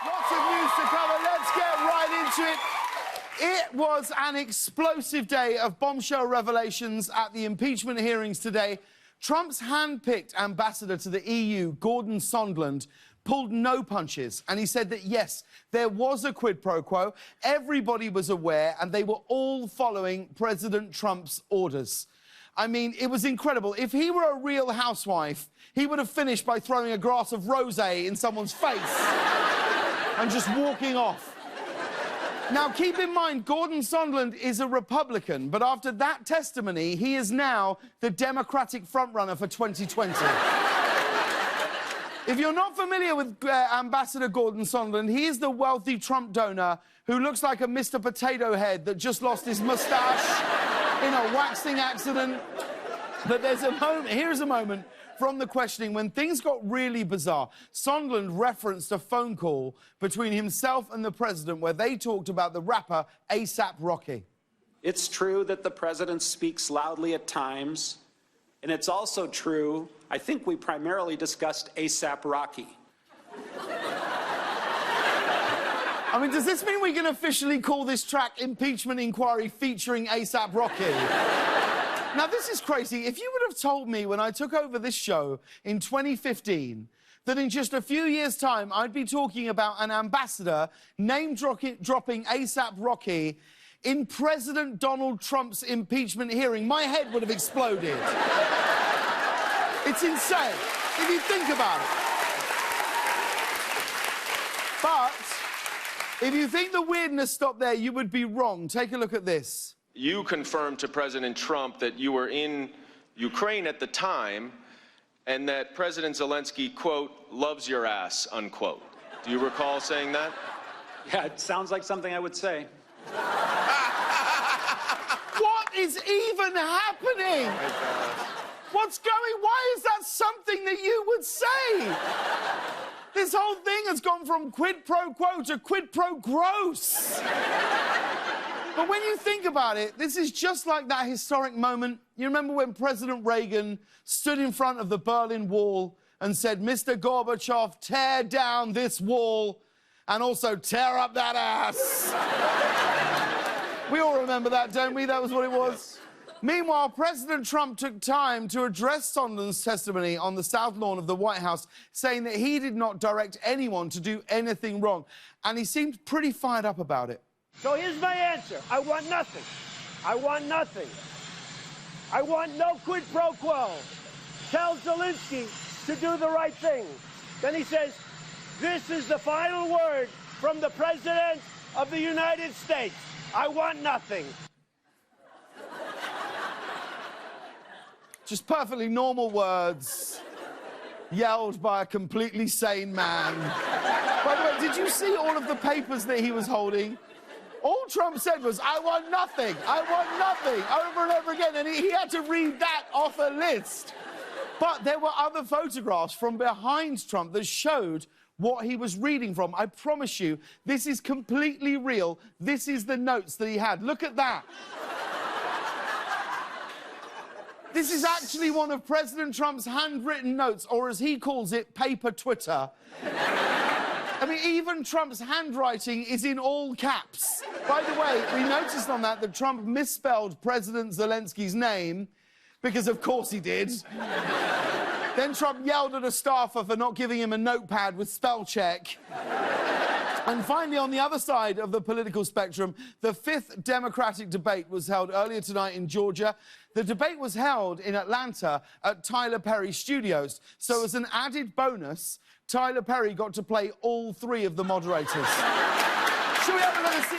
Lots of news to cover. Let's get right into it. It was an explosive day of bombshell revelations at the impeachment hearings today. Trump's hand-picked ambassador to the EU, Gordon Sondland, pulled no punches, and he said that, yes, there was a quid pro quo, everybody was aware, and they were all following President Trump's orders. I mean, it was incredible. If he were a real housewife, he would have finished by throwing a glass of rosé in someone's face and just walking off. Now, keep in mind, Gordon Sondland is a Republican, but after that testimony, he is now the Democratic frontrunner for 2020. If you're not familiar with Ambassador Gordon Sondland, he is the wealthy Trump donor who looks like a Mr. Potato Head that just lost his moustache in a waxing accident. But there's a moment, here's a moment from the questioning when things got really bizarre. Sondland referenced a phone call between himself and the president where they talked about the rapper A$AP Rocky. It's true that the president speaks loudly at times, and it's also true, I think we primarily discussed A$AP Rocky. I mean, does this mean we can officially call this track Impeachment Inquiry featuring A$AP Rocky? Now, this is crazy. If you would have told me when I took over this show in 2015 that in just a few years' time I'd be talking about an ambassador name-dropping A$AP Rocky in President Donald Trump's impeachment hearing, my head would have exploded. It's insane, if you think about it. But if you think the weirdness stopped there, you would be wrong. Take a look at this. You confirmed to President Trump that you were in Ukraine at the time and that President Zelensky, quote, loves your ass, unquote. Do you recall saying that? Yeah, it sounds like something I would say. What is even happening? What's going... Why is that something that you would say? This whole thing has gone from quid pro quo to quid pro gross. But when you think about it, this is just like that historic moment. You remember when President Reagan stood in front of the Berlin Wall and said, Mr. Gorbachev, tear down this wall and also tear up that ass. We all remember that, don't we? That was what it was. Meanwhile, President Trump took time to address Sondland's testimony on the South Lawn of the White House, saying that he did not direct anyone to do anything wrong. And he seemed pretty fired up about it. So here's my answer. I want nothing. I want nothing. I want no quid pro quo. Tell Zelensky to do the right thing. Then he says, this is the final word from the President of the United States. I want nothing. Just perfectly normal words yelled by a completely sane man. By the way, did you see all of the papers that he was holding? All Trump said was, I want nothing, over and over again, and he had to read that off a list. But there were other photographs from behind Trump that showed what he was reading from. I promise you, this is completely real. This is the notes that he had. Look at that. This is actually one of President Trump's handwritten notes, or as he calls it, paper Twitter. I mean, even Trump's handwriting is in all caps. By the way, we noticed on that Trump misspelled President Zelensky's name, because of course he did. Then Trump yelled at a staffer for not giving him a notepad with spell check. And finally, on the other side of the political spectrum, the fifth Democratic debate was held earlier tonight in Georgia. The debate was held in Atlanta at Tyler Perry Studios. So as an added bonus, Tyler Perry got to play all three of the moderators. Should we have another see?